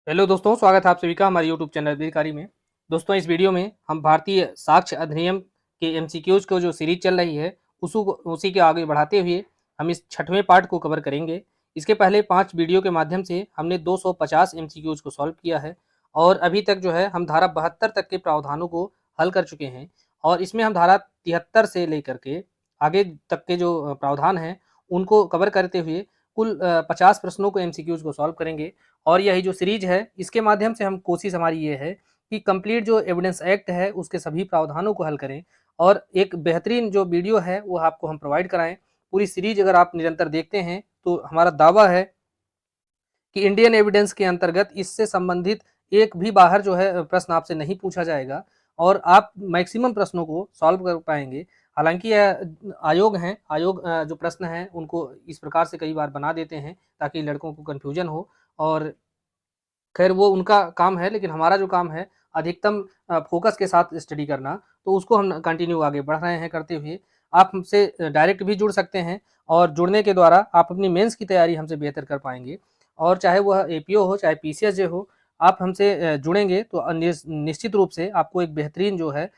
Hello दोस्तों, स्वागत है आप सभी का हमारे यूट्यूब चैनल अधिकारी में। दोस्तों, इस वीडियो में हम भारतीय साक्ष्य अधिनियम के एमसीक्यूज को जो सीरीज चल रही है उसी के आगे बढ़ाते हुए हम इस छठवें पार्ट को कवर करेंगे। इसके पहले 5 वीडियो के माध्यम से हमने 250 एमसीक्यूज को सॉल्व किया है और अभी तक जो है हम धारा 72 तक के प्रावधानों को हल कर चुके हैं और इसमें हम धारा 73 से लेकर के आगे तक के जो प्रावधान हैं उनको कवर करते हुए कुल 50 प्रश्नों को एमसीक्यूज को सॉल्व करेंगे। और यही जो सीरीज है इसके माध्यम से हम कोशिश हमारी ये है कि कंप्लीट जो एविडेंस एक्ट है उसके सभी प्रावधानों को हल करें और एक बेहतरीन जो वीडियो है वो आपको हम प्रोवाइड कराएं। पूरी सीरीज अगर आप निरंतर देखते हैं तो हमारा दावा है कि इंडियन एविडेंस के अंतर्गत इससे संबंधित एक भी बाहर जो है प्रश्न आपसे नहीं पूछा जाएगा और आप मैक्सिमम प्रश्नों को सॉल्व कर पाएंगे। हालांकि आयोग जो प्रश्न हैं उनको इस प्रकार से कई बार बना देते हैं ताकि लड़कों को कन्फ्यूजन हो और खैर वो उनका काम है, लेकिन हमारा जो काम है अधिकतम फोकस के साथ स्टडी करना, तो उसको हम कंटिन्यू आगे बढ़ रहे हैं करते हुए। आप हमसे डायरेक्ट भी जुड़ सकते हैं और जुड़ने के द्वारा आप अपनी मेंस की तैयारी हमसे बेहतर कर पाएंगे। और चाहे वह एपीओ हो चाहे पीसीएसजे हो, आप हमसे जुड़ेंगे तो निश्चित रूप से आपको एक बेहतरीन जो है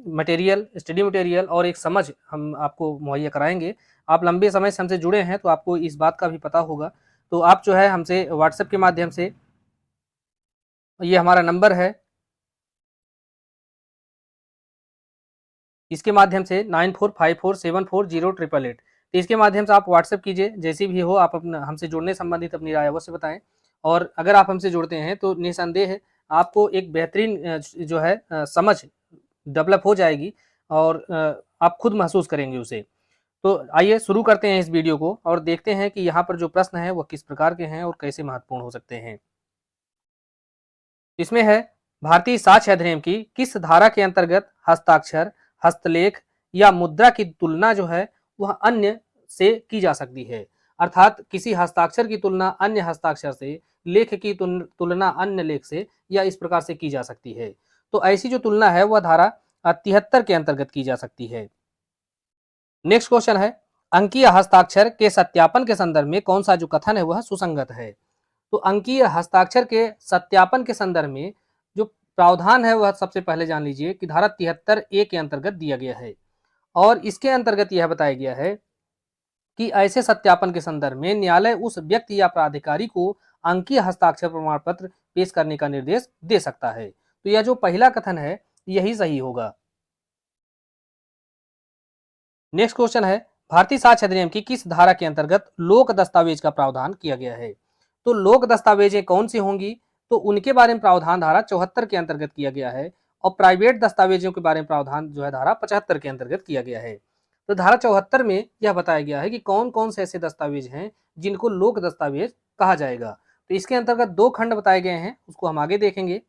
मटेरियल, स्टडी मटेरियल और एक समझ हम आपको मुहैया कराएंगे। आप लंबे समय से हमसे जुड़े हैं तो आपको इस बात का भी पता होगा। तो आप जो है हमसे व्हाट्सएप के माध्यम से, ये हमारा नंबर है, इसके माध्यम से 9454740888, तो इसके माध्यम से आप व्हाट्सएप कीजिए। जैसी भी हो आप अपना हमसे जुड़ने संबंधित अपनी राय अवश्य बताएं और अगर आप हमसे जुड़ते हैं तो निसंदेह आपको एक बेहतरीन जो है समझ डेवलप हो जाएगी और आप खुद महसूस करेंगे उसे। तो आइए शुरू करते हैं इस वीडियो को और देखते हैं कि यहाँ पर जो प्रश्न है वो किस प्रकार के हैं और कैसे महत्वपूर्ण हो सकते हैं। इसमें है, भारतीय साक्ष्य अधिनियम की किस धारा के अंतर्गत हस्ताक्षर, हस्तलेख या मुद्रा की तुलना जो है वह अन्य से की जा सकती है। अर्थात किसी हस्ताक्षर की तुलना अन्य हस्ताक्षर से, लेख की तुलना अन्य लेख से या इस प्रकार से की जा सकती है। तो ऐसी जो तुलना है वह धारा 73 के अंतर्गत की जा सकती है। नेक्स्ट क्वेश्चन है, अंकीय हस्ताक्षर के सत्यापन के संदर्भ में कौन सा जो कथन है वह सुसंगत है। तो अंकीय हस्ताक्षर के सत्यापन के संदर्भ में जो प्रावधान है वह सबसे पहले जान लीजिए कि धारा 73A के अंतर्गत दिया गया है और इसके अंतर्गत यह बताया गया है कि ऐसे सत्यापन के संदर्भ में न्यायालय उस व्यक्ति या प्राधिकारी को अंकीय हस्ताक्षर प्रमाण पत्र पेश करने का निर्देश दे सकता है। तो यह जो पहला कथन है यही सही होगा। नेक्स्ट क्वेश्चन है, भारतीय साक्ष्य अधिनियम की किस धारा के अंतर्गत लोक दस्तावेज का प्रावधान किया गया है। तो लोक दस्तावेजें कौन सी होंगी, तो उनके बारे में प्रावधान धारा 74 के अंतर्गत किया गया है और प्राइवेट दस्तावेजों के बारे में प्रावधान जो है धारा 75 के अंतर्गत किया गया है। तो धारा 74 में यह बताया गया है कि कौन कौन से ऐसे दस्तावेज हैं जिनको लोक दस्तावेज कहा जाएगा। तो इसके अंतर्गत 2 खंड बताए गए हैं, उसको हम आगे देखेंगे।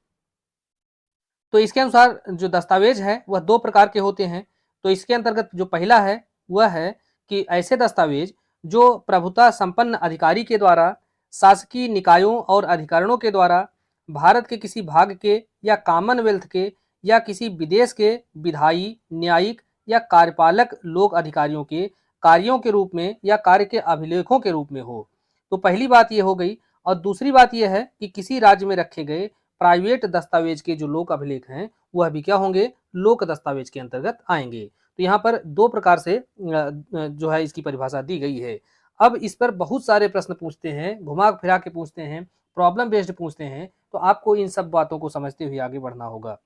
तो इसके अनुसार जो दस्तावेज है वह 2 प्रकार के होते हैं। तो इसके अंतर्गत जो पहला है वह है कि ऐसे दस्तावेज जो प्रभुता संपन्न अधिकारी के द्वारा शासकीय निकायों और अधिकरणों के द्वारा भारत के किसी भाग के या कॉमनवेल्थ के या किसी विदेश के विधायी, न्यायिक या कार्यपालक लोक अधिकारियों के कार्यों के रूप में या कार्य के अभिलेखों के रूप में हो। तो पहली बात यह हो गई। और दूसरी बात यह है कि किसी राज्य में रखे गए प्राइवेट दस्तावेज के जो लोक अभिलेख हैं वह भी क्या होंगे, लोक दस्तावेज के अंतर्गत आएंगे। तो यहाँ पर 2 प्रकार से जो है इसकी परिभाषा दी गई है। अब इस पर बहुत सारे प्रश्न पूछते हैं, घुमा फिरा के पूछते हैं, प्रॉब्लम बेस्ड पूछते हैं, तो आपको इन सब बातों को समझते हुए आगे बढ़ना होगा।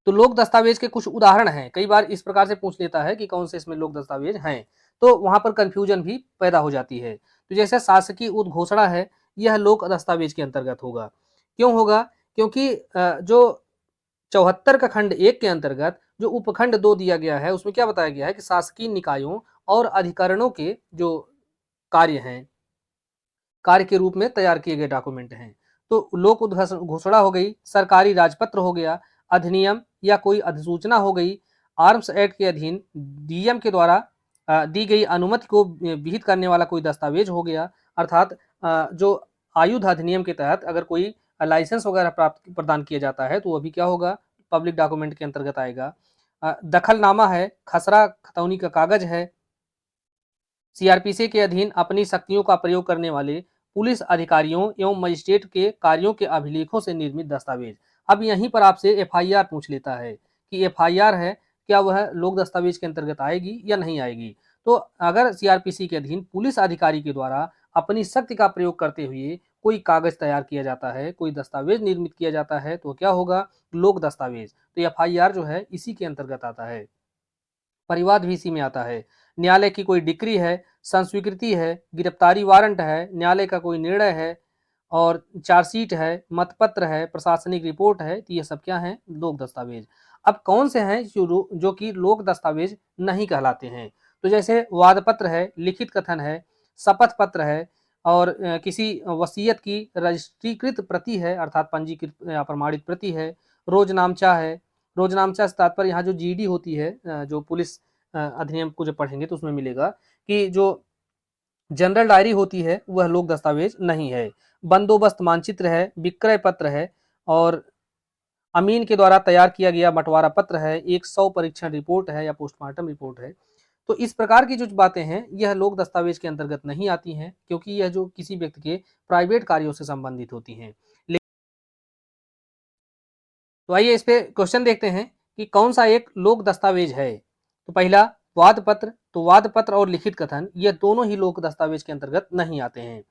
तो लोक दस्तावेज के कुछ उदाहरण हैं, कई बार इस प्रकार से पूछ लेता है कि कौन से इसमें लोक दस्तावेज हैं, तो वहां पर कंफ्यूजन भी पैदा हो जाती है। तो जैसे शासकीय उद्घोषणा है, यह लोक दस्तावेज के अंतर्गत होगा। क्यों होगा, क्योंकि जो 74 का खंड 1 के अंतर्गत जो उपखंड 2 दिया गया है उसमें क्या बताया गया है कि शासकीय निकायों और अधिकरणों के जो कार्य हैं, कार्य के रूप में तैयार किए गए डॉक्यूमेंट हैं। तो लोक घोषणा हो गई, सरकारी राजपत्र हो गया, अधिनियम या कोई अधिसूचना हो गई, आर्म्स एक्ट के अधीन डीएम के द्वारा दी गई अनुमति को विहित करने वाला कोई दस्तावेज हो गया। अर्थात जो आयुध अधिनियम के तहत अगर कोई लाइसेंस वगैरह प्राप्त प्रदान किया जाता है तो वह भी क्या होगा, पब्लिक डॉक्यूमेंट के अंतर्गत आएगा। दखलनामा है, खसरा खतौनी का कागज है, सीआरपीसी के अधीन अपनी शक्तियों का प्रयोग करने वाले पुलिस अधिकारियों एवं मजिस्ट्रेट के कार्यों के अभिलेखों से निर्मित दस्तावेज। अब यहीं पर आपसे एफआईआर पूछ लेता है कि एफआईआर है, क्या वह लोक दस्तावेज के अंतर्गत आएगी या नहीं आएगी। तो अगर सीआरपीसी के अधीन पुलिस अधिकारी के द्वारा अपनी शक्ति का प्रयोग करते हुए कोई कागज तैयार किया जाता है, कोई दस्तावेज निर्मित किया जाता है, तो क्या होगा, लोक दस्तावेज। तो एफआईआर जो है इसी के अंतर्गत आता है। परिवाद भी इसी में आता है। न्यायालय की कोई डिक्री है, संस्वीकृति है, गिरफ्तारी वारंट है, न्यायालय का कोई निर्णय है और चार्जशीट है, मतपत्र है, प्रशासनिक रिपोर्ट है, तो ये सब क्या है, लोक दस्तावेज। अब कौन से हैं जो कि लोक दस्तावेज नहीं कहलाते हैं, तो जैसे वाद पत्र है, लिखित कथन है, शपथ पत्र है और किसी वसीयत की रजिस्ट्रीकृत प्रति है अर्थात पंजीकृत या प्रमाणित प्रति है, रोजनामचा है। रोजनामचा से तात्पर्य यहाँ जो जीडी होती है, जो पुलिस अधिनियम को जब पढ़ेंगे तो उसमें मिलेगा कि जो जनरल डायरी होती है वह लोक दस्तावेज नहीं है। बंदोबस्त मानचित्र है, विक्रय पत्र है और अमीन के द्वारा तैयार किया गया बंटवारा पत्र है, एक 100 परीक्षण रिपोर्ट है या पोस्टमार्टम रिपोर्ट है। तो इस प्रकार की जो बातें हैं यह लोक दस्तावेज के अंतर्गत नहीं आती हैं, क्योंकि यह जो किसी व्यक्ति के प्राइवेट कार्यों से संबंधित होती हैं। तो आइए इस पे क्वेश्चन देखते हैं कि कौन सा एक लोक दस्तावेज है। तो पहला वाद पत्र, तो वाद पत्र और लिखित कथन ये दोनों ही लोक दस्तावेज के अंतर्गत नहीं आते हैं।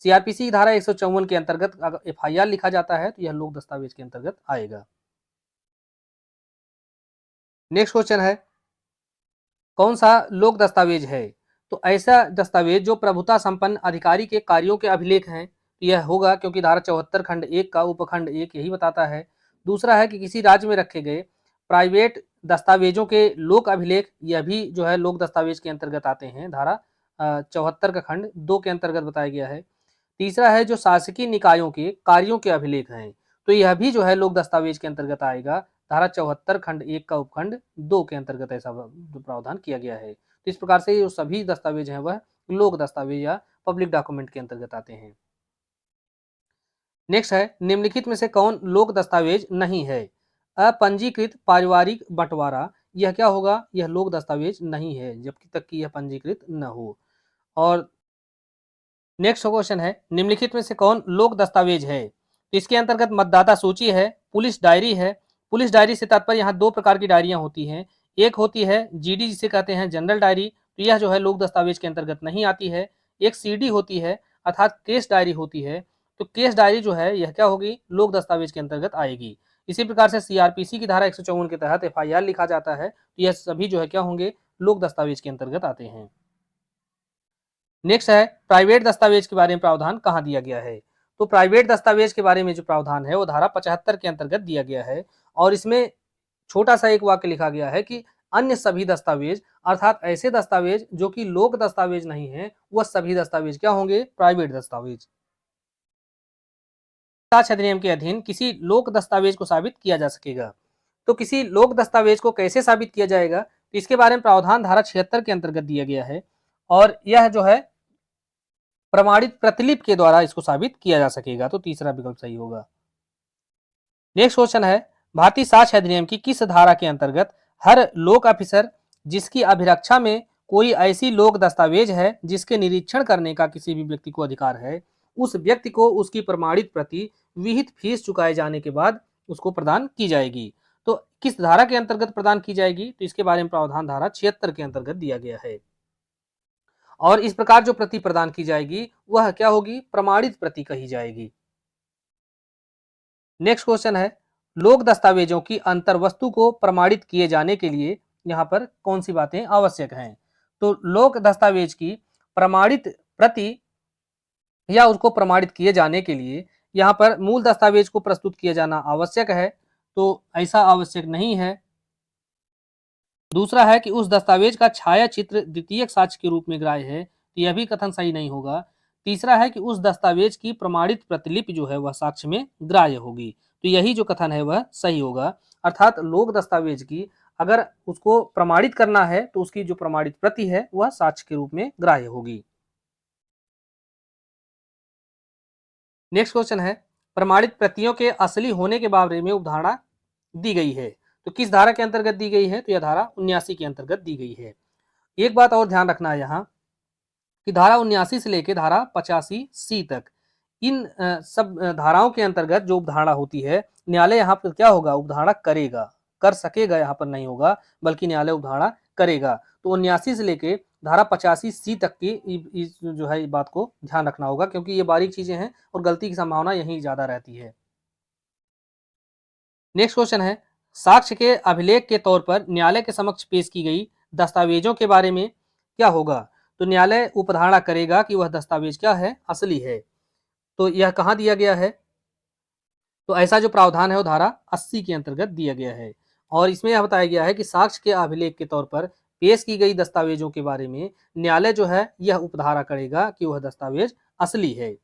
सीआरपीसी धारा 154 के अंतर्गत अगर एफआईआर लिखा जाता है तो यह लोक दस्तावेज के अंतर्गत आएगा। नेक्स्ट क्वेश्चन है, कौन सा लोक दस्तावेज है। तो ऐसा दस्तावेज जो प्रभुता संपन्न अधिकारी के कार्यों के अभिलेख हैं, तो यह होगा, क्योंकि धारा 74 खंड 1 का उपखंड 1 यही बताता है। दूसरा है कि किसी राज्य में रखे गए प्राइवेट दस्तावेजों के लोक अभिलेख, यह भी जो है लोक दस्तावेज के अंतर्गत आते हैं, धारा 74 का खंड 2 के अंतर्गत बताया गया है। तीसरा है जो शासकीय निकायों के कार्यों के अभिलेख हैं, तो यह भी जो है लोक दस्तावेज के अंतर्गत आएगा, धारा 74 खंड 1 का उपखंड 2 के अंतर्गत ऐसा जो प्रावधान किया गया है। तो इस प्रकार से जो सभी दस्तावेज हैं वह लोक दस्तावेज या पब्लिक डॉक्यूमेंट के अंतर्गत आते हैं। नेक्स्ट है, निम्नलिखित में से कौन लोक दस्तावेज नहीं है। अपंजीकृत पारिवारिक बंटवारा, यह क्या होगा, यह लोक दस्तावेज नहीं है जब तक कि यह पंजीकृत न हो। और नेक्स्ट क्वेश्चन है, निम्नलिखित में से कौन लोक दस्तावेज है। तो इसके अंतर्गत मतदाता सूची है, पुलिस डायरी है। पुलिस डायरी से तात्पर्य यहाँ दो प्रकार की डायरियां होती हैं, एक होती है जीडी जिसे कहते हैं जनरल डायरी, तो यह जो है लोक दस्तावेज के अंतर्गत नहीं आती है। एक सीडी होती है अर्थात केस डायरी होती है, तो केस डायरी जो है यह क्या होगी, लोक दस्तावेज के अंतर्गत आएगी। इसी प्रकार से सीआरपीसी की धारा 154 के तहत एफआईआर लिखा जाता है, तो यह सभी जो है क्या होंगे, लोक दस्तावेज के अंतर्गत आते हैं। नेक्स्ट है, प्राइवेट दस्तावेज के बारे में प्रावधान कहाँ दिया गया है। तो प्राइवेट दस्तावेज के बारे में जो प्रावधान है वो धारा 75 के अंतर्गत दिया गया है और इसमें छोटा सा एक वाक्य लिखा गया है कि अन्य सभी दस्तावेज अर्थात ऐसे दस्तावेज जो कि लोक दस्तावेज नहीं है वह सभी दस्तावेज क्या होंगे, प्राइवेट दस्तावेज। साक्ष्य अधिनियम के अधीन किसी लोक दस्तावेज को साबित किया जा सकेगा। तो किसी लोक दस्तावेज को कैसे साबित किया जाएगा, तो इसके बारे में प्रावधान धारा 76 के अंतर्गत दिया गया है और यह जो है प्रमाणित प्रतिलिपि के द्वारा इसको साबित किया जा सकेगा, तो तीसरा विकल्प सही होगा। नेक्स्ट क्वेश्चन है, भारतीय साक्ष्य अधिनियम की किस धारा के अंतर्गत हर लोक ऑफिसर जिसकी अभिरक्षा में कोई ऐसी लोक दस्तावेज है जिसके निरीक्षण करने का किसी भी व्यक्ति को अधिकार है, उस व्यक्ति को उसकी प्रमाणित प्रति विहित फीस चुकाए जाने के बाद उसको प्रदान की जाएगी। तो किस धारा के अंतर्गत प्रदान की जाएगी, तो इसके बारे में प्रावधान धारा 76 के अंतर्गत दिया गया है और इस प्रकार जो प्रति प्रदान की जाएगी वह क्या होगी, प्रमाणित प्रति कही जाएगी। नेक्स्ट क्वेश्चन है, लोक दस्तावेजों की अंतर्वस्तु को प्रमाणित किए जाने के लिए यहाँ पर कौन सी बातें आवश्यक हैं। तो लोक दस्तावेज की प्रमाणित प्रति या उसको प्रमाणित किए जाने के लिए यहाँ पर मूल दस्तावेज को प्रस्तुत किया जाना आवश्यक है, तो ऐसा आवश्यक नहीं है। दूसरा है कि उस दस्तावेज का छाया चित्र द्वितीयक साक्ष्य के रूप में ग्राह्य है, तो यह भी कथन सही नहीं होगा। तीसरा है कि उस दस्तावेज की प्रमाणित प्रतिलिपि जो है वह साक्ष्य में ग्राह्य होगी, तो यही जो कथन है वह सही होगा। अर्थात लोक दस्तावेज की अगर उसको प्रमाणित करना है तो उसकी जो प्रमाणित प्रति है वह साक्ष्य के रूप में ग्राह्य होगी। नेक्स्ट क्वेश्चन है, प्रमाणित प्रतियों के असली होने के बारे में उपधारणा दी गई है, तो किस धारा के अंतर्गत दी गई है, तो यह धारा 79 के अंतर्गत दी गई है। एक बात और ध्यान रखना है यहाँ कि धारा 79 से लेकर धारा 85C तक इन सब धाराओं के अंतर्गत जो उपधारणा होती है, न्यायालय यहाँ पर क्या होगा, उपधारणा करेगा, कर सकेगा यहाँ पर नहीं होगा, बल्कि न्यायालय उपधारणा करेगा। तो 79 से लेके धारा 85C तक की इस जो है इस बात को ध्यान रखना होगा, क्योंकि ये बारीक चीजें हैं और गलती की संभावना यहीं ज्यादा रहती है। नेक्स्ट क्वेश्चन है, साक्ष्य के अभिलेख के तौर पर न्यायालय के समक्ष पेश की गई दस्तावेजों के बारे में क्या होगा? तो न्यायालय उपधारणा करेगा कि वह दस्तावेज क्या है, असली है। तो यह कहाँ दिया गया है? तो ऐसा जो प्रावधान है वो धारा 80 के अंतर्गत दिया गया है, और इसमें यह बताया गया है कि साक्ष्य के अभिलेख के तौर पर पेश की गई दस्तावेजों के बारे में न्यायालय जो है यह उपधारा करेगा कि वह दस्तावेज असली है।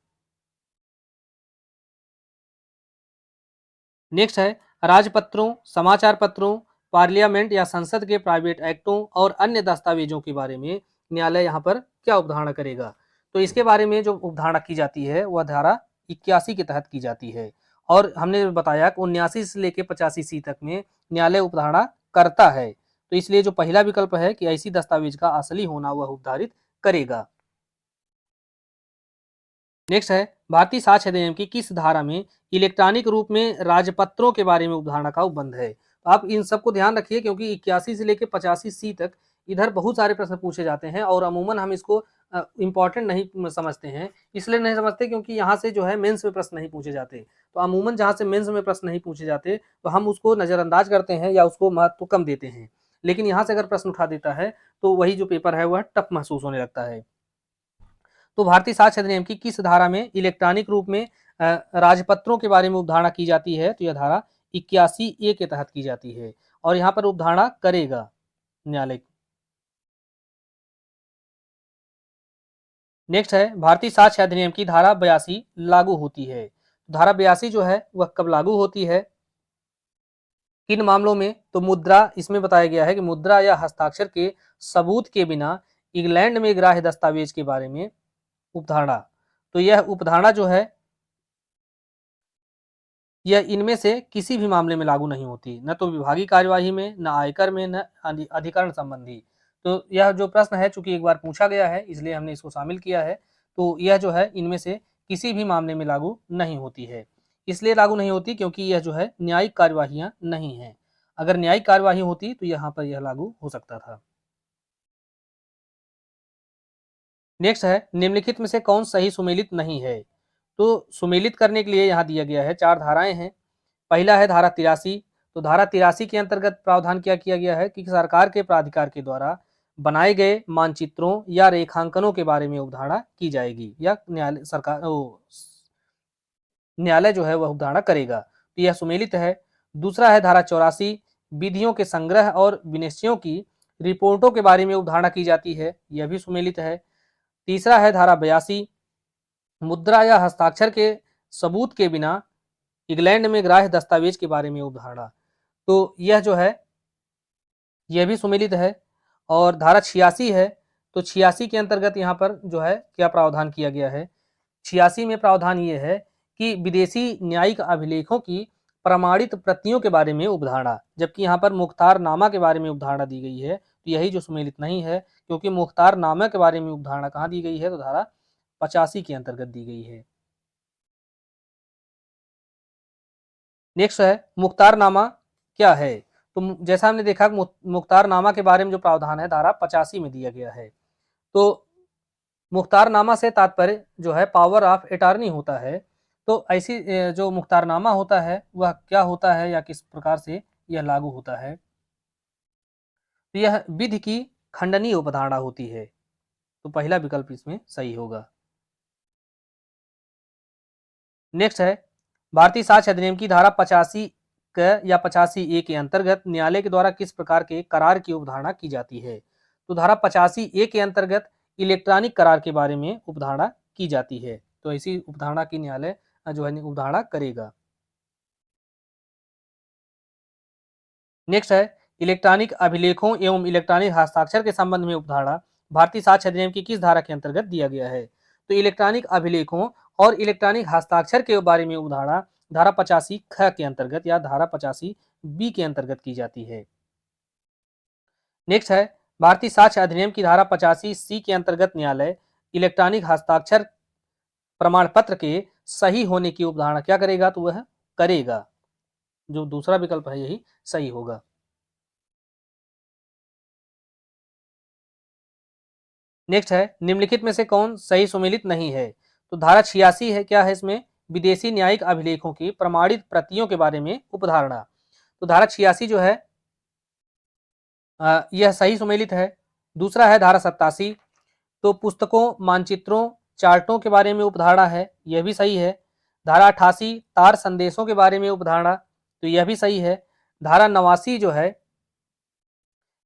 नेक्स्ट है, राजपत्रों, समाचार पत्रों, पार्लियामेंट या संसद के प्राइवेट एक्टों और अन्य दस्तावेजों के बारे में न्यायालय यहाँ पर क्या उपधारणा करेगा? तो इसके बारे में जो उपधारणा की जाती है वह धारा 81 के तहत की जाती है, और हमने बताया कि 79 से लेकर 85C तक में न्यायालय उपधारणा करता है। तो इसलिए जो पहला विकल्प है कि ऐसी दस्तावेज का असली होना वह उपधारित करेगा। नेक्स्ट है, भारतीय साक्ष्य अधिनियम की किस धारा में इलेक्ट्रॉनिक रूप में राजपत्रों के बारे में उपधारणा का उपबंध है? तो आप इन सबको ध्यान रखिए, क्योंकि 81 से लेकर 85C तक इधर बहुत सारे प्रश्न पूछे जाते हैं, और अमूमन हम इसको इम्पोर्टेंट नहीं समझते हैं। इसलिए नहीं समझते क्योंकि यहाँ से जो है मेंस में प्रश्न नहीं पूछे जाते। तो अमूमन जहाँ से मेंस में प्रश्न नहीं पूछे जाते तो हम उसको नजरअंदाज करते हैं या उसको महत्व कम देते हैं, लेकिन यहाँ से अगर प्रश्न उठा देता है तो वही जो पेपर है वह टफ महसूस होने लगता है। तो भारतीय साक्ष्य अधिनियम की किस धारा में इलेक्ट्रॉनिक रूप में राजपत्रों के बारे में उपधारणा की जाती है? तो यह धारा 81A के तहत की जाती है, और यहाँ पर उपधारणा करेगा न्यायालय। नेक्स्ट है, भारतीय साक्ष्य अधिनियम की धारा 82 लागू होती है। धारा 82 जो है वह कब लागू होती है, किन मामलों में? तो मुद्रा, इसमें बताया गया है कि मुद्रा या हस्ताक्षर के सबूत के बिना इंग्लैंड में ग्राह्य दस्तावेज के बारे में उपधारणा। तो यह उपधारणा जो है यह इनमें से किसी भी मामले में लागू नहीं होती, न तो विभागीय कार्यवाही में, न आयकर में, न अधिकरण संबंधी। तो यह जो प्रश्न है चूंकि एक बार पूछा गया है इसलिए हमने इसको शामिल किया है। तो यह जो है इनमें से किसी भी मामले में लागू नहीं होती है। इसलिए लागू नहीं होती क्योंकि यह जो है न्यायिक कार्यवाहियां नहीं है। अगर न्यायिक कार्यवाही होती तो यहाँ पर यह लागू हो सकता था। नेक्स्ट है, निम्नलिखित में से कौन सही सुमेलित नहीं है? तो सुमेलित करने के लिए यहाँ दिया गया है 4 धाराएं हैं। पहला है धारा 83। तो धारा 83 के अंतर्गत प्रावधान क्या किया गया है कि सरकार के प्राधिकार के द्वारा बनाए गए मानचित्रों या रेखांकनों के बारे में उपधारणा की जाएगी, या न्यायालय जो है वह उपधारणा करेगा। तो यह सुमेलित है। दूसरा है धारा 84, विधियों के संग्रह और विनिश्चयों की रिपोर्टों के बारे में उपधारणा की जाती है, यह भी सुमेलित है। तीसरा है धारा 82, मुद्रा या हस्ताक्षर के सबूत के बिना इंग्लैंड में ग्राह्य दस्तावेज के बारे में उपधारणा। तो यह जो है यह भी सुमेलित है। और धारा 86 है। तो 86 के अंतर्गत यहाँ पर जो है क्या प्रावधान किया गया है? 86 में प्रावधान ये है कि विदेशी न्यायिक अभिलेखों की प्रमाणित प्रतियों के बारे में उपधारणा, जबकि यहाँ पर मुख्तारनामा के बारे में उपधारणा दी गई है। तो यही जो सुमेलित नहीं है, क्योंकि मुख्तारनामा के बारे में उपधारणा कहाँ दी गई है? तो धारा 85 के अंतर्गत दी गई है। नेक्स्ट है, मुख्तारनामा क्या है? तो जैसा हमने देखा मुख्तारनामा के बारे में जो प्रावधान है धारा 85 में दिया गया है। तो मुख्तारनामा से तात्पर्य जो है पावर ऑफ अटॉर्नी होता है। तो ऐसी जो मुख्तारनामा होता है वह क्या होता है या किस प्रकार से यह लागू होता है? तो यह विधि की खंडनीय उपधारणा होती है। तो पहला विकल्प इसमें सही होगा। नेक्स्ट है, भारतीय साक्ष्य अधिनियम की धारा 85 या 85A के अंतर्गत न्यायालय के द्वारा किस प्रकार के करार की उपधारणा की जाती है? तो धारा 85A के अंतर्गत इलेक्ट्रॉनिक करार के बारे में उपधारणा की जाती है। तो ऐसी उपधारणा की न्यायालय जो है उपधारणा करेगा। नेक्स्ट है, इलेक्ट्रॉनिक अभिलेखों एवं इलेक्ट्रॉनिक हस्ताक्षर के संबंध में उपधारणा भारतीय साक्ष्य अधिनियम की किस धारा के अंतर्गत दिया गया है? तो इलेक्ट्रॉनिक अभिलेखों और इलेक्ट्रॉनिक हस्ताक्षर के बारे में उपधारणा धारा 85 ख के अंतर्गत या धारा 85 बी के अंतर्गत की जाती है। नेक्स्ट है, भारतीय साक्ष्य अधिनियम की धारा 85 सी के अंतर्गत न्यायालय इलेक्ट्रॉनिक हस्ताक्षर प्रमाण पत्र के सही होने की उपधारणा क्या करेगा, तो वह करेगा। जो दूसरा विकल्प है यही सही होगा। नेक्स्ट है, निम्नलिखित में से कौन सही सुमेलित नहीं है? तो धारा 86 है, क्या है इसमें? विदेशी न्यायिक अभिलेखों की प्रमाणित प्रतियों के बारे में उपधारणा। तो धारा 86 जो है यह सही सुमेलित है। दूसरा है धारा 87, तो पुस्तकों, मानचित्रों, चार्टों के बारे में उपधारणा है, यह भी सही है। धारा 88 तार संदेशों के बारे में उपधारणा, तो यह भी सही है। धारा 89 जो है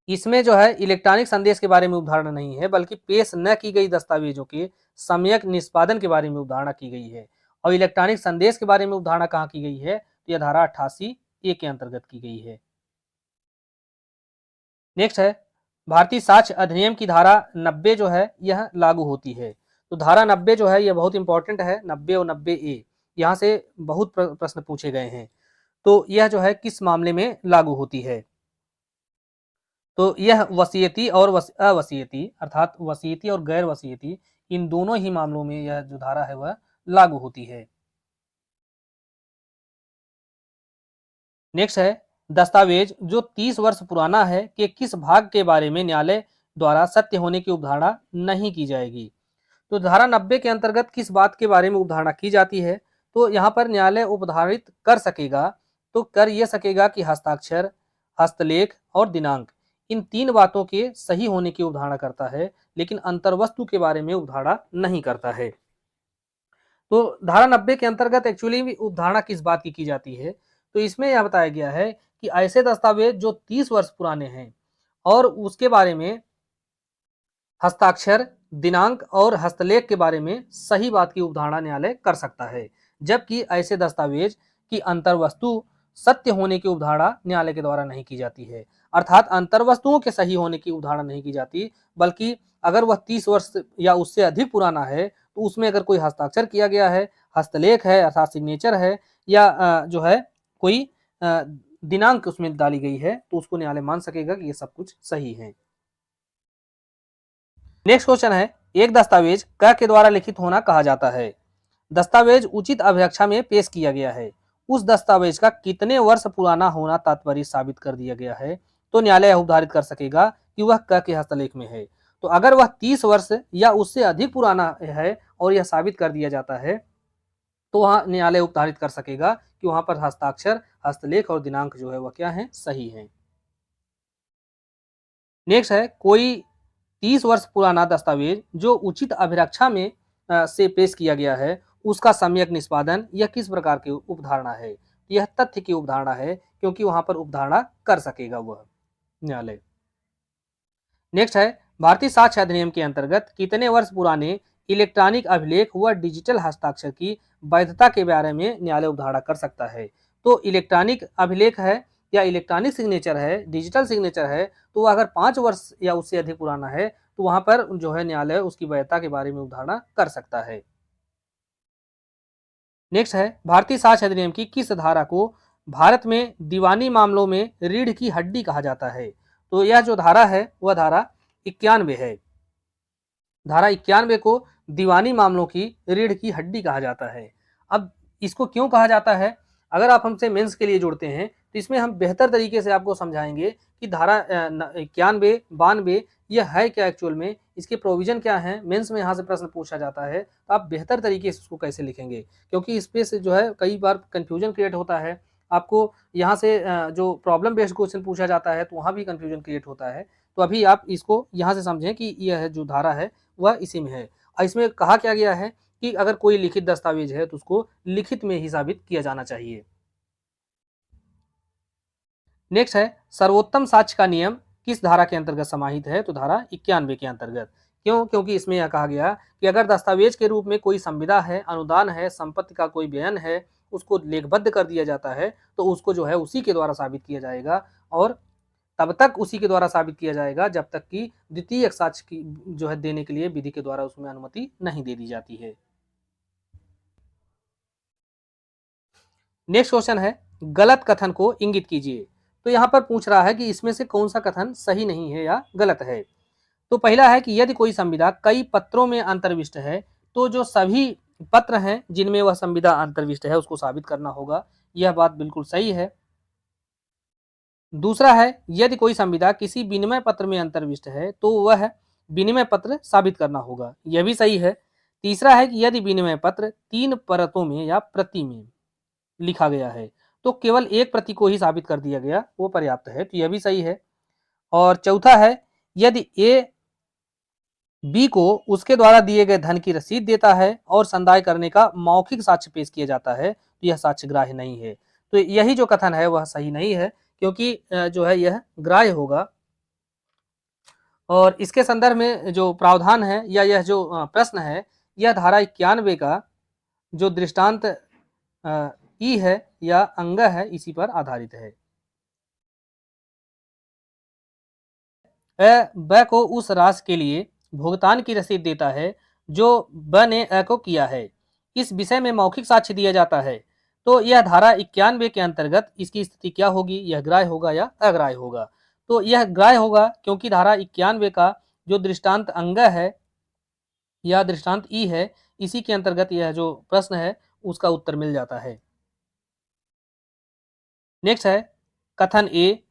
इसमें जो है इलेक्ट्रॉनिक संदेश के बारे में उपधारणा नहीं है, बल्कि पेश न की गई दस्तावेजों के सम्यक निष्पादन के बारे में उपधारणा की गई है। और इलेक्ट्रॉनिक संदेश के बारे में उपधारणा कहाँ की गई है, तो यह धारा 88 ए के अंतर्गत की गई है। नेक्स्ट है, भारतीय साक्ष्य अधिनियम की धारा 90 जो है यह लागू होती है। तो धारा 90 जो है यह बहुत इंपॉर्टेंट है, 90 और 90 ए, यहाँ से बहुत प्रश्न पूछे गए हैं। तो यह जो है किस मामले में लागू होती है? तो यह वसीयती और अवसीयती, अर्थात वसीयती और गैर वसीयती, इन दोनों ही मामलों में यह जो धारा है वह लागू होती है। नेक्स्ट है, दस्तावेज जो 30 वर्ष पुराना है के किस भाग के बारे में न्यायालय द्वारा सत्य होने की उपधारणा नहीं की जाएगी? तो धारा 90 के अंतर्गत किस बात के बारे में उपधारणा की जाती है? तो यहाँ पर न्यायालय उपधारित कर सकेगा, तो कर यह सकेगा कि हस्ताक्षर, हस्तलेख और दिनांक, इन तीन बातों के सही होने की उपधारणा करता है, लेकिन अंतर्वस्तु के बारे में उपधारणा नहीं करता है। तो धारा 90 के अंतर्गत एक्चुअली उपधारणा किस बात की जाती है? तो इसमें यह बताया गया है कि ऐसे दस्तावेज जो 30 वर्ष पुराने हैं और उसके बारे में हस्ताक्षर, दिनांक और हस्तलेख के बारे में सही बात की उपधारणा न्यायालय कर सकता है, जबकि ऐसे दस्तावेज की अंतर्वस्तु सत्य होने की उपधारणा न्यायालय के द्वारा नहीं की जाती है। अर्थात अंतर्वस्तुओं के सही होने की उपधारणा नहीं की जाती, बल्कि अगर वह 30 वर्ष या उससे अधिक पुराना है तो उसमें अगर कोई हस्ताक्षर किया गया है, हस्तलेख है अर्थात सिग्नेचर है, या जो है कोई दिनांक उसमें डाली गई है, तो उसको न्यायालय मान सकेगा कि ये सब कुछ सही है। नेक्स्ट क्वेश्चन है, एक दस्तावेज क के द्वारा लिखित होना कहा जाता है। दस्तावेज उचित अभिरक्षा में पेश किया गया है, उस दस्तावेज का कितने वर्ष पुराना होना तात्पर्य साबित कर दिया गया है, तो न्यायालय उपधारित कर सकेगा कि वह क के हस्तलेख में है। तो अगर वह 30 वर्ष या उससे अधिक पुराना है और यह साबित कर दिया जाता है, तो वहां न्यायालय उपधारित कर सकेगा कि वहां पर हस्ताक्षर, हस्तलेख और दिनांक जो है वह क्या है, सही है। नेक्स्ट है, कोई 30 वर्ष पुराना दस्तावेज जो उचित अभिरक्षा में से पेश किया गया है, उसका सम्यक निष्पादन यह किस प्रकार की उपधारणा है? यह तथ्य की उपधारणा है, क्योंकि वहां पर उपधारणा कर सकेगा वह न्यायालय। नेक्स्ट है, भारतीय साक्ष्य अधिनियम के अंतर्गत कितने वर्ष पुराने इलेक्ट्रॉनिक अभिलेख व डिजिटल हस्ताक्षर की वैधता के बारे में न्यायालय उपधारणा कर सकता है? तो इलेक्ट्रॉनिक अभिलेख है या इलेक्ट्रॉनिक सिग्नेचर है, डिजिटल सिग्नेचर है, तो अगर 5 वर्ष या उससे अधिक पुराना है तो वहां पर जो है न्यायालय उसकी वैधता के बारे में उपधारणा कर सकता है। नेक्स्ट है, भारतीय साक्ष्य अधिनियम की किस धारा को भारत में दीवानी मामलों में रीढ़ की हड्डी कहा जाता है? तो यह जो धारा है वह धारा 91 है। धारा 91 को दीवानी मामलों की रीढ़ की हड्डी कहा जाता है। अब इसको क्यों कहा जाता है? अगर आप हमसे मेंस के लिए जुड़ते हैं तो इसमें हम बेहतर तरीके से आपको समझाएंगे कि धारा 91, 92 यह है क्या एक्चुअल में, इसके प्रोविजन क्या है। मेंस में यहाँ से प्रश्न पूछा जाता है तो आप बेहतर तरीके से उसको कैसे लिखेंगे, क्योंकि इस पे से जो है कई बार कंफ्यूजन क्रिएट होता है। आपको यहाँ से जो प्रॉब्लम बेस्ड क्वेश्चन पूछा जाता है तो वहाँ भी कंफ्यूजन क्रिएट होता है। तो अभी आप इसको यहाँ से समझें कि यह जो धारा है वह इसी में है। और इसमें कहा क्या गया है कि अगर कोई लिखित दस्तावेज है तो उसको लिखित में ही साबित किया जाना चाहिए। नेक्स्ट है, सर्वोत्तम साक्ष्य का नियम किस धारा के अंतर्गत समाहित है? तो धारा 91 के अंतर्गत। क्यों? क्योंकि इसमें यह कहा गया कि अगर दस्तावेज के रूप में कोई संविदा है, अनुदान है, संपत्ति का कोई बयान है, उसको लेखबद्ध कर दिया जाता है तो उसको जो है उसी के द्वारा साबित किया जाएगा, और तब तक उसी के द्वारा साबित किया जाएगा जब तक कि द्वितीय साक्ष्य की जो है देने के लिए विधि के द्वारा उसमें अनुमति नहीं दे दी जाती है। नेक्स्ट क्वेश्चन है, गलत कथन को इंगित कीजिए। तो यहाँ पर पूछ रहा है कि इसमें से कौन सा कथन सही नहीं है या गलत है। तो पहला है कि यदि कोई संविदा कई पत्रों में अंतर्विष्ट है तो जो सभी पत्र हैं जिनमें वह संविदा अंतर्विष्ट है उसको साबित करना होगा। यह बात बिल्कुल सही है। दूसरा है यदि कोई संविदा किसी विनिमय पत्र में अंतर्विष्ट है तो वह विनिमय पत्र साबित करना होगा। यह भी सही है। तीसरा है कि यदि विनिमय पत्र 3 परतों में या प्रति में लिखा गया है तो केवल एक प्रति को ही साबित कर दिया गया वो पर्याप्त है। तो यह भी सही है। और चौथा है यदि ए बी को उसके द्वारा दिए गए धन की रसीद देता है और संदाय करने का मौखिक साक्ष्य पेश किया जाता है तो यह साक्ष्य ग्राह्य नहीं है। तो यही जो कथन है वह सही नहीं है क्योंकि जो है यह ग्राह्य होगा। और इसके संदर्भ में जो प्रावधान है या यह जो प्रश्न है यह धारा 91 का जो दृष्टांत ई है या अंग है इसी पर आधारित है। ब को उस राशि के लिए भुगतान की रसीद देता है जो ब ने अ को किया है। इस विषय में मौखिक साक्ष्य दिया जाता है तो यह धारा 91 के अंतर्गत इसकी स्थिति क्या होगी, यह ग्राह्य होगा या अग्राह्य होगा। तो यह ग्राह्य होगा क्योंकि धारा 91 का जो दृष्टांत अंग है या दृष्टांत ई है इसी के अंतर्गत यह जो प्रश्न है उसका उत्तर मिल जाता है। नेक्स्ट है कथन ए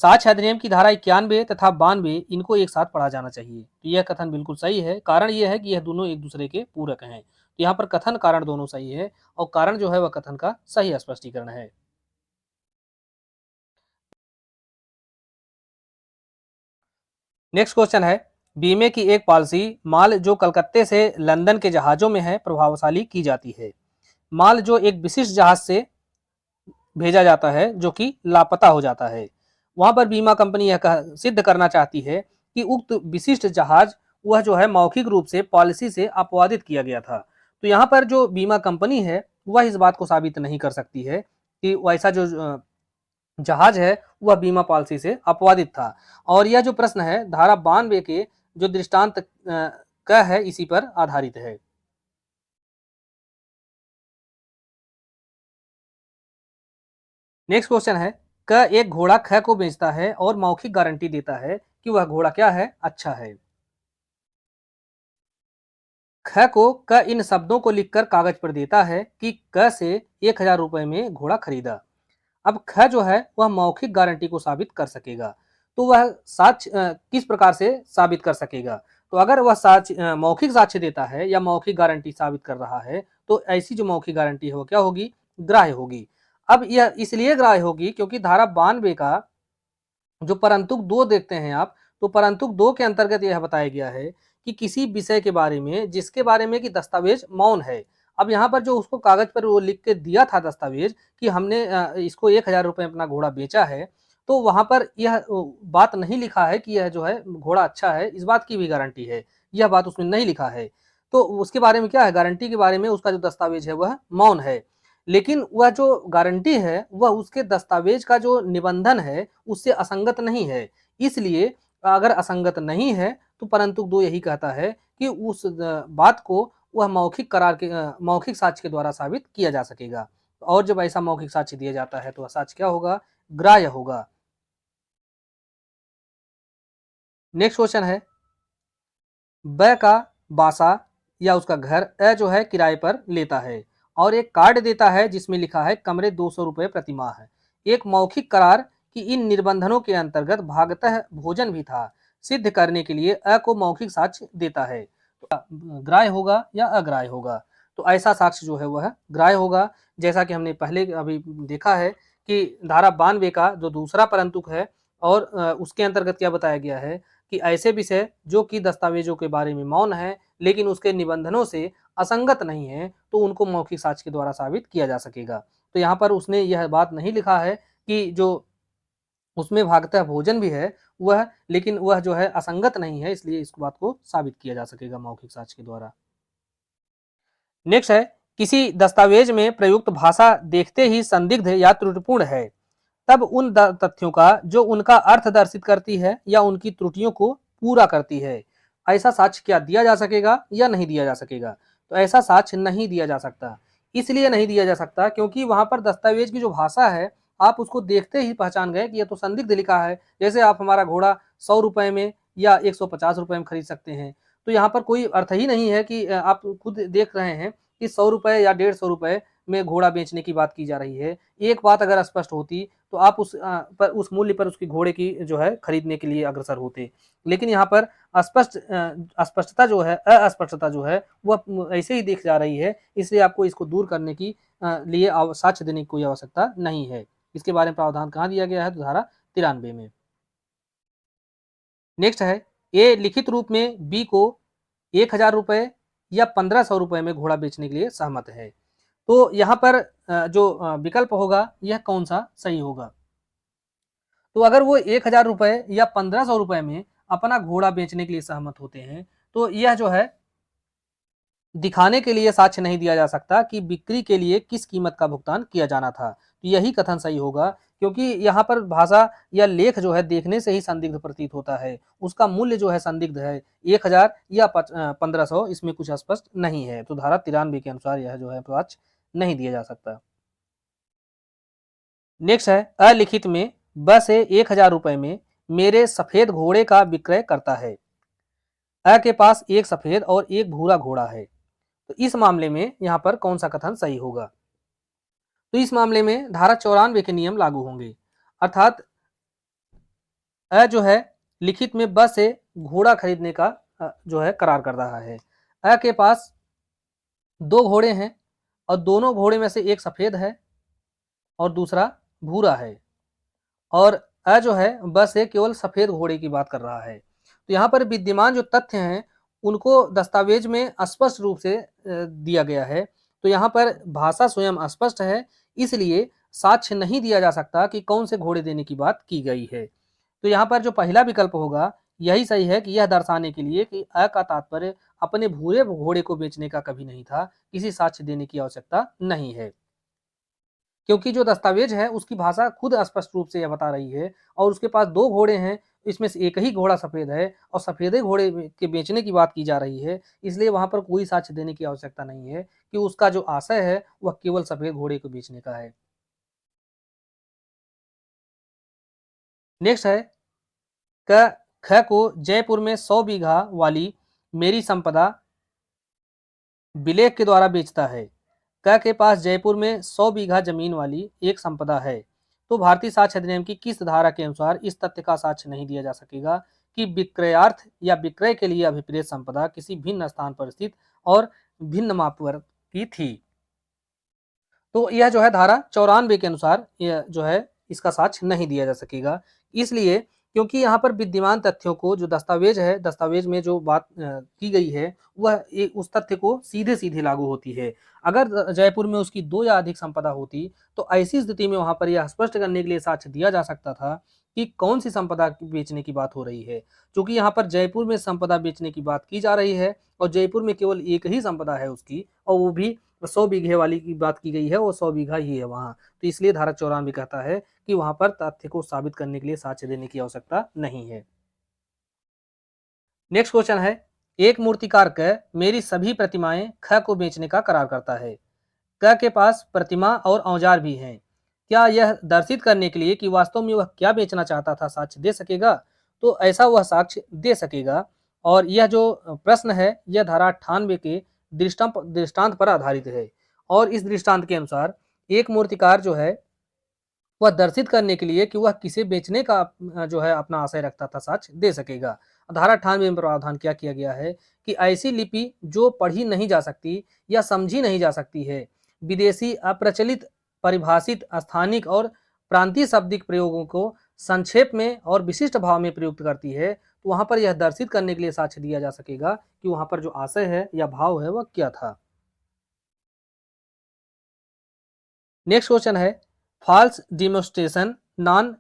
साक्ष्य अधिनियम की धारा 91 तथा 92 इनको एक साथ पढ़ा जाना चाहिए। तो यह कथन बिल्कुल सही है। कारण यह है कि यह दोनों एक दूसरे के पूरक हैं। तो यहाँ पर कथन कारण दोनों सही है और कारण जो है वह कथन का सही स्पष्टीकरण है। नेक्स्ट क्वेश्चन है बीमे की एक पॉलिसी माल जो कलकत्ते से लंदन के जहाजों में है प्रभावशाली की जाती है। माल जो एक विशिष्ट जहाज से भेजा जाता है जो कि लापता हो जाता है। वहां पर बीमा कंपनी यह सिद्ध करना चाहती है कि उक्त विशिष्ट जहाज वह जो है मौखिक रूप से पॉलिसी से अपवादित किया गया था। तो यहाँ पर जो बीमा कंपनी है वह इस बात को साबित नहीं कर सकती है कि वैसा जो जहाज है वह बीमा पॉलिसी से अपवादित था। और यह जो प्रश्न है धारा 92 के जो दृष्टांत क है इसी पर आधारित है। नेक्स्ट क्वेश्चन है क एक घोड़ा ख को बेचता है और मौखिक गारंटी देता है कि वह घोड़ा क्या है, अच्छा है। ख को क इन शब्दों को लिखकर कागज पर देता है कि क से 1000 रुपए में घोड़ा खरीदा। अब ख जो है वह मौखिक गारंटी को साबित कर सकेगा। तो वह साक्ष्य किस प्रकार से साबित कर सकेगा? तो अगर वह साक्ष्य मौखिक साक्ष्य देता है या मौखिक गारंटी साबित कर रहा है तो ऐसी जो मौखिक गारंटी है वो क्या होगी, ग्राह्य होगी। अब यह इसलिए ग्राह्य होगी क्योंकि धारा 92 का जो परंतुक 2 देखते हैं आप, तो परंतुक 2 के अंतर्गत यह बताया गया है कि किसी विषय के बारे में जिसके बारे में कि दस्तावेज मौन है। अब यहाँ पर जो उसको कागज पर वो लिख के दिया था दस्तावेज कि हमने इसको 1000 रुपए अपना घोड़ा बेचा है, तो वहाँ पर यह बात नहीं लिखा है कि यह जो है घोड़ा अच्छा है, इस बात की भी गारंटी है। यह बात उसमें नहीं लिखा है। तो उसके बारे में क्या है, गारंटी के बारे में उसका जो दस्तावेज है वह मौन है। लेकिन वह जो गारंटी है वह उसके दस्तावेज का जो निबंधन है उससे असंगत नहीं है। इसलिए अगर असंगत नहीं है तो परंतु 2 यही कहता है कि उस बात को वह मौखिक साक्ष्य के द्वारा साबित किया जा सकेगा। और जब ऐसा मौखिक साक्ष्य दिया जाता है तो वह साक्ष्य क्या होगा, ग्राह्य होगा। नेक्स्ट क्वेश्चन है ब का बासा या उसका घर अ जो है किराए पर लेता है और एक कार्ड देता है जिसमें लिखा है कमरे 200 रुपए प्रति माह है। एक मौखिक करार कि इन निबंधनों के अंतर्गत भागतः भोजन भी था सिद्ध करने के लिए अ को मौखिक साक्ष्य देता है। तो ग्राह्य होगा या अग्राह्य होगा? तो ऐसा साक्ष्य जो है वह ग्राह्य होगा। जैसा कि हमने पहले अभी देखा है कि धारा 92 का जो दूसरा परंतुक है और उसके अंतर्गत क्या बताया गया है कि ऐसे विषय जो कि दस्तावेजों के बारे में मौन है लेकिन उसके निबंधनों से असंगत नहीं है तो उनको मौखिक साक्ष्य के द्वारा साबित किया जा सकेगा। तो यहाँ पर उसने यह बात नहीं लिखा है कि जो उसमें भागतः भोजन भी है वह, लेकिन वह जो है असंगत नहीं है, इसलिए इस बात को साबित किया जा सकेगा मौखिक साक्ष्य के द्वारा। नेक्स्ट है किसी दस्तावेज में प्रयुक्त भाषा देखते ही संदिग्ध या त्रुटिपूर्ण है तब उन तथ्यों का जो उनका अर्थ दर्शित करती है या उनकी त्रुटियों को पूरा करती है, ऐसा साक्ष्य क्या दिया जा सकेगा या नहीं दिया जा सकेगा? तो ऐसा साक्ष्य नहीं दिया जा सकता। इसलिए नहीं दिया जा सकता क्योंकि वहां पर दस्तावेज की जो भाषा है आप उसको देखते ही पहचान गए कि यह तो संदिग्ध लिखा है। जैसे आप हमारा घोड़ा 100 रुपए में या 150 रुपए में खरीद सकते हैं, तो यहाँ पर कोई अर्थ ही नहीं है कि आप खुद देख रहे हैं कि 100 रुपए या 150 रुपए में घोड़ा बेचने की बात की जा रही है। एक बात अगर स्पष्ट होती तो आप उस मूल्य पर उसकी घोड़े की जो है खरीदने के लिए अग्रसर होते। लेकिन यहाँ पर अस्पष्टता जो है, अस्पष्टता जो है वह ऐसे ही दिख जा रही है, इसलिए आपको इसको दूर करने की लिए साक्ष्य देने की कोई आवश्यकता नहीं है। इसके बारे में प्रावधान कहाँ दिया गया है? तो धारा 93 में। नेक्स्ट है, ए लिखित रूप में बी को 1000 रुपए या 1500 रुपए में घोड़ा बेचने के लिए सहमत है। तो यहाँ पर जो विकल्प होगा यह कौन सा सही होगा? तो अगर वो 1000 रुपए या 1500 रुपए में अपना घोड़ा बेचने के लिए सहमत होते हैं, तो यह जो है दिखाने के लिए साक्ष्य नहीं दिया जा सकता कि बिक्री के लिए किस कीमत का भुगतान किया जाना था। तो यही कथन सही होगा, क्योंकि यहाँ पर भाषा या लेख जो है देखने से ही संदिग्ध प्रतीत होता है। उसका मूल्य जो है संदिग्ध है, 1000 या 1500, इसमें कुछ स्पष्ट नहीं है। तो धारा 93 के अनुसार यह जो है साक्ष्य नहीं दिया जा सकता। नेक्स्ट है, अलिखित में ब से 1000 रुपए में मेरे सफेद घोड़े का विक्रय करता है। अ के पास एक सफेद और एक भूरा घोड़ा है। तो इस मामले में यहाँ पर कौन सा कथन सही होगा? तो इस मामले में धारा 94 के नियम लागू होंगे, अर्थात अ जो है लिखित में ब से घोड़ा खरीदने का जो है करार कर रहा है। अ के पास 2 घोड़े हैं और दोनों घोड़े में से एक सफेद है और दूसरा भूरा है, और अ जो है ब से केवल सफेद घोड़े की बात कर रहा है। तो यहाँ पर विद्यमान जो तथ्य हैं उनको दस्तावेज में स्पष्ट रूप से दिया गया है। तो यहाँ पर भाषा स्वयं अस्पष्ट है, इसलिए साक्ष्य नहीं दिया जा सकता कि कौन से घोड़े देने की बात की गई है। तो यहाँ पर जो पहला विकल्प होगा यही सही है, कि यह दर्शाने के लिए कि अ का तात्पर्य अपने भूरे घोड़े को बेचने का कभी नहीं था, किसी साक्ष्य देने की आवश्यकता नहीं है। क्योंकि जो दस्तावेज है उसकी भाषा खुद स्पष्ट रूप से यह बता रही है, और उसके पास 2 घोड़े हैं, इसमें से एक ही घोड़ा सफेद है और सफेदे घोड़े के बेचने की बात की जा रही है, इसलिए वहां पर कोई साक्ष्य देने की आवश्यकता नहीं है कि उसका जो आशय है वह केवल सफेद घोड़े को बेचने का है। नेक्स्ट है, क ख को जयपुर में 100 बीघा वाली मेरी संपदा विलेख के द्वारा बेचता है। क के पास जयपुर में 100 बीघा जमीन वाली एक संपदा है। तो भारतीय साक्ष्य अधिनियम की किस धारा के अनुसार इस तथ्य का साक्ष्य नहीं दिया जा सकेगा कि विक्रयार्थ या विक्रय के लिए अभिप्रेत संपदा किसी भिन्न स्थान पर स्थित और भिन्न माप पर की थी। तो यह जो है धारा 94 के अनुसार यह जो है इसका साक्ष्य नहीं दिया जा सकेगा, इसलिए क्योंकि यहाँ पर विद्यमान तथ्यों को जो दस्तावेज है, दस्तावेज में जो बात की गई है वह उस तथ्य को सीधे सीधे लागू होती है। अगर जयपुर में उसकी 2 या अधिक संपदा होती तो ऐसी स्थिति में वहां पर यह स्पष्ट करने के लिए साक्ष्य दिया जा सकता था कि कौन सी संपदा बेचने की बात हो रही है। क्योंकि यहाँ पर जयपुर में संपदा बेचने की बात की जा रही है और जयपुर में केवल एक ही संपदा है उसकी, और वो भी 100 बीघे वाली की बात की गई है, वो 100 बीघा ही है वहां। तो इसलिए धारा 94 कहता है कि वहां पर तथ्य को साबित करने के लिए साक्ष्य देने की आवश्यकता नहीं है। नेक्स्ट क्वेश्चन है, एक मूर्तिकार क मेरी सभी प्रतिमाएं ख को बेचने का करार करता है। क के पास प्रतिमा और औजार भी हैं। क्या यह दर्शित करने के लिए कि वास्तव में वह क्या बेचना चाहता था साक्ष्य दे सकेगा? तो ऐसा वह साक्ष्य दे सकेगा, और यह जो प्रश्न है यह धारा 98 के दृष्टांत पर आधारित है। और इस दृष्टांत के अनुसार एक मूर्तिकार जो है वह दर्शित करने के लिए कि वह किसे बेचने का जो है अपना आशय रखता था साक्ष्य दे सकेगा। धारा 98 में प्रावधान क्या किया गया है कि ऐसी लिपि जो पढ़ी नहीं जा सकती या समझी नहीं जा सकती है, विदेशी अप्रचलित परिभाषित स्थानिक और प्रांतीय शाब्दिक प्रयोगों को संक्षेप में और विशिष्ट भाव में प्रयुक्त करती है, तो वहां पर यह दर्शित करने के लिए साक्ष्य दिया जा सकेगा कि वहां पर जो आशय है या भाव है वह क्या था। नेक्स्ट क्वेश्चन है, फॉल्स डिमोस्ट्रेशन नॉन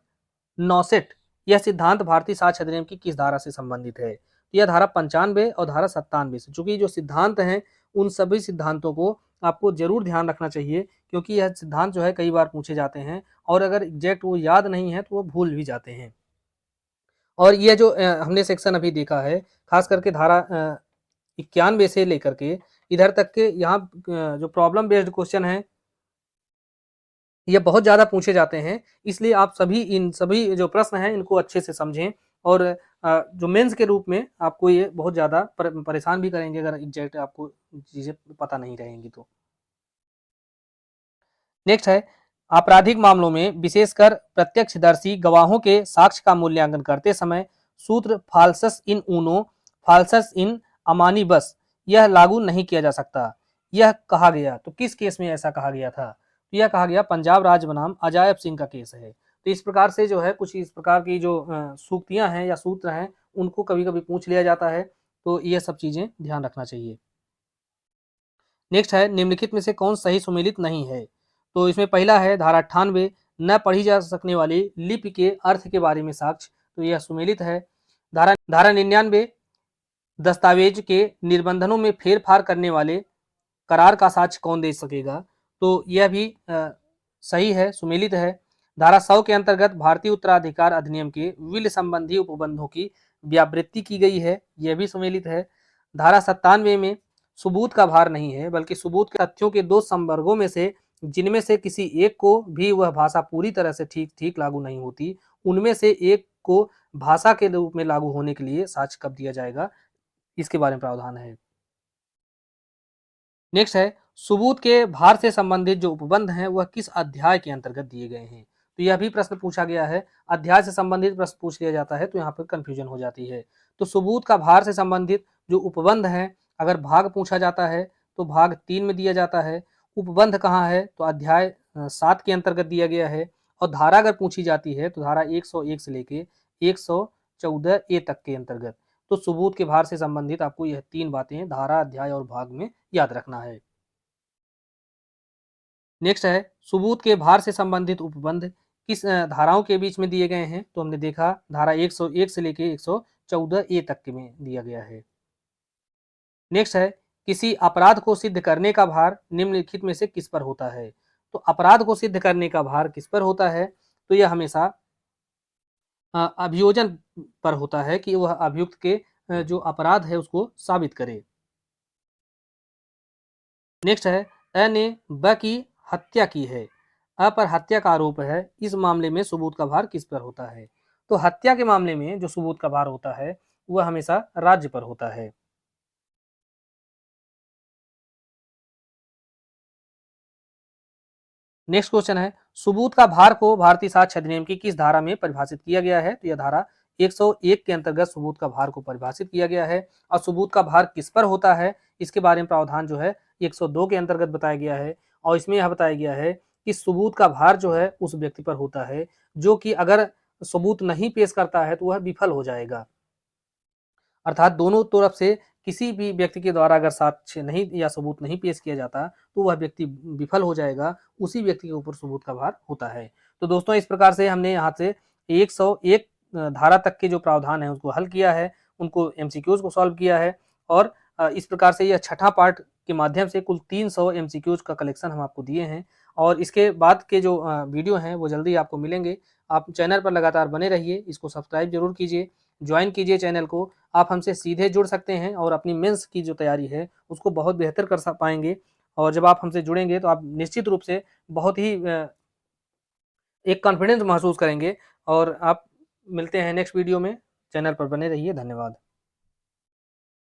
नॉसेट यह सिद्धांत भारतीय साक्ष्य अधिनियम की किस धारा से संबंधित है? तो यह धारा 95 और धारा 97 से। चूंकि जो सिद्धांत हैं उन सभी सिद्धांतों को आपको जरूर ध्यान रखना चाहिए, क्योंकि यह सिद्धांत जो है कई बार पूछे जाते हैं और अगर एग्जैक्ट वो याद नहीं है तो वो भूल भी जाते हैं। और यह जो हमने सेक्शन अभी देखा है, खास करके धारा 91 से लेकर के इधर तक के यहाँ जो प्रॉब्लम बेस्ड क्वेश्चन है ये बहुत ज़्यादा पूछे जाते हैं, इसलिए आप सभी इन सभी जो प्रश्न हैं इनको अच्छे से समझें और जो मेंस के रूप में आपको ये बहुत ज़्यादा परेशान भी करेंगे अगर एग्जैक्ट आपको चीज़ें पता नहीं रहेंगी तो। नेक्स्ट है, आपराधिक मामलों में विशेषकर प्रत्यक्षदर्शी गवाहों के साक्ष्य का मूल्यांकन करते समय सूत्र फाल्सस इन ऊनो फाल्सस इन अमानी बस यह लागू नहीं किया जा सकता। यह कहा गया, तो किस केस में ऐसा कहा गया था? तो यह कहा गया पंजाब राज बनाम अजायब सिंह का केस है। तो इस प्रकार से जो है कुछ इस प्रकार की जो सूक्तियां हैं या सूत्र हैं उनको कभी कभी पूछ लिया जाता है, तो यह सब चीजें ध्यान रखना चाहिए। नेक्स्ट है, निम्नलिखित में से कौन सही सुमेलित नहीं है? तो इसमें पहला है धारा 98 न पढ़ी जा सकने वाली लिपि के अर्थ के बारे में साक्ष्य, तो यह सुमेलित है। धारा 99 दस्तावेज के निबंधनों में फेरफार करने वाले करार का साक्ष्य कौन दे सकेगा, तो यह भी सही है, सुमेलित है। धारा 100 के अंतर्गत भारतीय उत्तराधिकार अधिनियम के विल संबंधी उपबंधों की व्यावृत्ति की गई है, यह भी सुमेलित है। धारा 97 में सबूत का भार नहीं है, बल्कि सबूत के तथ्यों के दो संवर्गों में से जिनमें से किसी एक को भी वह भाषा पूरी तरह से ठीक लागू नहीं होती, उनमें से एक को भाषा के रूप में लागू होने के लिए साक्ष्य कब दिया जाएगा, इसके बारे में प्रावधान है। नेक्स्ट है, सबूत के भार से संबंधित जो उपबंध हैं वह किस अध्याय के अंतर्गत दिए गए हैं? तो यह भी प्रश्न पूछा गया है। अध्याय से संबंधित प्रश्न पूछ लिया जाता है तो यहाँ पर कंफ्यूजन हो जाती है। तो सबूत का भार से संबंधित जो उपबंध है, अगर भाग पूछा जाता है तो भाग 3 में दिया जाता है। उपबंध कहाँ है, तो अध्याय 7 के अंतर्गत दिया गया है। और धारा अगर पूछी जाती है तो धारा 101 से लेके 114 ए तक के अंतर्गत। तो सबूत के भार से संबंधित आपको यह 3 बातें धारा, अध्याय और भाग में याद रखना है। नेक्स्ट है, सबूत के भार से संबंधित उपबंध किस धाराओं के बीच में दिए गए हैं? तो हमने देखा धारा 101 से लेके 114 ए तक के में दिया गया है। नेक्स्ट है, किसी अपराध को सिद्ध करने का भार निम्नलिखित में से किस पर होता है? तो अपराध को सिद्ध करने का भार किस पर होता है? तो यह हमेशा अभियोजन पर होता है कि वह अभियुक्त के जो अपराध है उसको साबित करे। नेक्स्ट है, अ ने ब की हत्या की है, अ पर हत्या का आरोप है, इस मामले में सबूत का भार किस पर होता है? तो हत्या के मामले में जो सबूत का भार होता है वह हमेशा राज्य पर होता है। नेक्स्ट क्वेश्चन है, सबूत का भार को भारतीय साक्ष्य अधिनियम की किस धारा में परिभाषित किया गया है? तो यह धारा 101 के अंतर्गत सबूत का भार को परिभाषित किया गया है। और सबूत का भार किस पर होता है इसके बारे में प्रावधान जो है 102 के अंतर्गत बताया गया है। और इसमें यह बताया गया है कि सबूत का भार जो है उस व्यक्ति पर होता है जो कि अगर सबूत नहीं पेश करता है तो वह विफल हो जाएगा। अर्थात दोनों तरफ से किसी भी व्यक्ति के द्वारा अगर साक्ष्य नहीं या सबूत नहीं पेश किया जाता तो वह व्यक्ति विफल हो जाएगा, उसी व्यक्ति के ऊपर सबूत का भार होता है। तो दोस्तों इस प्रकार से हमने यहाँ से 101 धारा तक के जो प्रावधान है उसको हल किया है, उनको एमसीक्यूज को सॉल्व किया है। और इस प्रकार से यह छठा पार्ट के माध्यम से कुल 300 एमसीक्यूज का कलेक्शन हम आपको दिए हैं। और इसके बाद के जो वीडियो हैं वो जल्दी आपको मिलेंगे। आप चैनल पर लगातार बने रहिए, इसको सब्सक्राइब जरूर कीजिए, ज्वाइन कीजिए चैनल को। आप हमसे सीधे जुड़ सकते हैं और अपनी मेंस की जो तैयारी है उसको बहुत बेहतर कर पाएंगे। और जब आप हमसे जुड़ेंगे तो आप निश्चित रूप से बहुत ही एक कॉन्फिडेंस महसूस करेंगे। और आप मिलते हैं नेक्स्ट वीडियो में, चैनल पर बने रहिए, धन्यवाद।